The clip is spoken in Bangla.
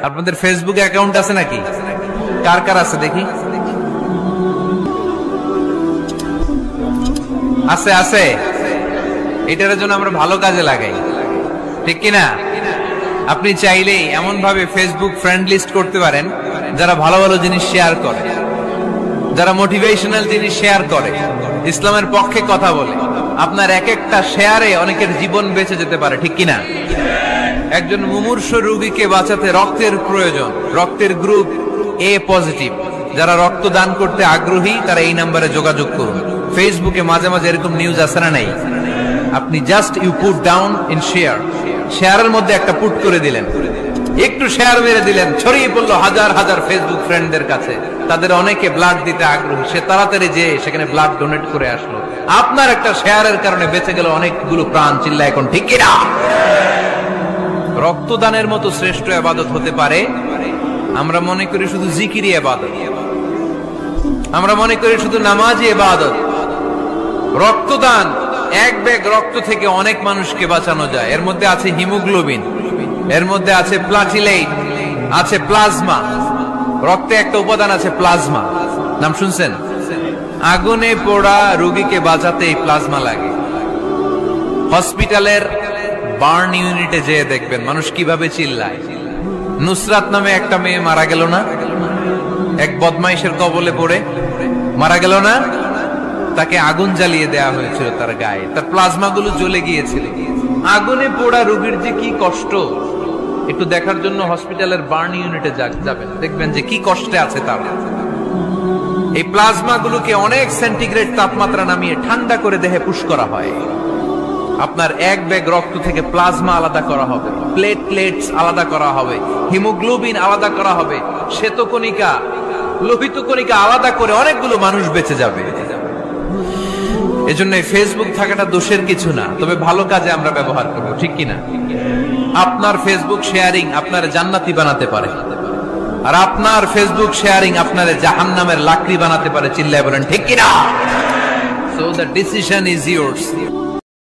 আপনাদের ফেসবুক অ্যাকাউন্ট আছে নাকি? কার কার আছে দেখি? আছে আছে। এটার জন্য আমরা ভালো কাজে লাগাই, ঠিক কিনা? আপনি চাইলেই এমন ভাবে ফেসবুক ফ্রেন্ড লিস্ট করতে পারেন যারা ভালো ভালো জিনিস শেয়ার করে, যারা মোটিভেশনাল জিনিস শেয়ার করে, ইসলামের পক্ষে কথা বলে। আপনার এক একটা শেয়ারে অনেকের জীবন বেঁচে যেতে পারে, ঠিক কিনা? একজন মুমূর্ষ রোগীকে বাঁচাতে রক্তের প্রয়োজন, রক্তের গ্রুপ এ পজিটিভ। যারা রক্ত দান করতে আগ্রহী তারা এই নাম্বারে যোগাযোগ করুন। ফেসবুকে মাঝে মাঝে এরকম নিউজ আসে না নাই? আপনি just you put down in share, শেয়ারের মধ্যে একটা পুট করে দিলেন, একটু শেয়ার মেরে দিলেন, ছড়িয়ে পড়লো হাজার হাজার ফেসবুক ফ্রেন্ডদের কাছে। তাদের অনেকে ব্লাড দিতে আগ্রহী, সে তাড়াতাড়ি যে সেখানে ব্লাড ডোনেট করে আসলো। আপনার একটা শেয়ারের কারণে বেঁচে গেল অনেকগুলো প্রাণ। চিল্লা এখন ঠিক কিনা? রক্তদানের মতো শ্রেষ্ঠ ইবাদত হতে পারে? আমরা মনে করি শুধু জিকিরি ইবাদত, আমরা মনে করি শুধু নামাজি ইবাদত। রক্তদান, এক ব্যাগ রক্ত থেকে অনেক মানুষকে বাঁচানো যায়। এর মধ্যে আছে হিমোগ্লোবিন, এর মধ্যে আছে প্লাটিলেট, আছে প্লাজমা। রক্তে একটা উপাদান আছে প্লাজমা, নাম শুনছেন? আগুনে পোড়া রোগীকে বাঁচাতে এই প্লাজমা লাগে। হসপিটালের বার্ন ইউনিটে যেয়ে দেখবেন মানুষ কিভাবে চিল্লায়। নুসরাত নামে একটা মেয়ে মারা গেল না? এক বদমাইশের কবলে পড়ে মারা গেল না? তাকে আগুন জ্বালিয়ে দেয়া হয়েছিল তার গায়ে, তার প্লাজমা গুলো জ্বলে গিয়েছিল। আগুনে পোড়া রোগীর যে কি কষ্ট, একটু দেখার জন্য হসপিটালের বার্ন ইউনিটে যাবেন, দেখবেন যে কি কষ্টে আছে তারা। এই প্লাজমা গুলোকে অনেক সেন্টিগ্রেড তাপমাত্রা নামিয়ে ঠান্ডা করে দেহে পুশ করা হয়। আপনার এক ব্যাগ রক্ত থেকে প্লাজমা আলাদা করা হবে, প্লেটলেটস আলাদা করা হবে, হিমোগ্লোবিন আলাদা করা হবে, শ্বেতকণিকা, লোহিত কণিকা আলাদা করে অনেকগুলো মানুষ বেঁচে যাবে। এজন্য ফেসবুক থাকাটা দোষের কিছু না, তবে ভালো কাজে আমরা ব্যবহার করব, ঠিক কিনা? আপনার ফেসবুক শেয়ারিং আপনার জান্নাতি বানাতে পারে, আর আপনার ফেসবুক শেয়ারিং আপনার জাহান্নামের লাকড়ি বানাতে পারে। চিল্লায় বলেন ঠিক কিনা? So the decision is yours.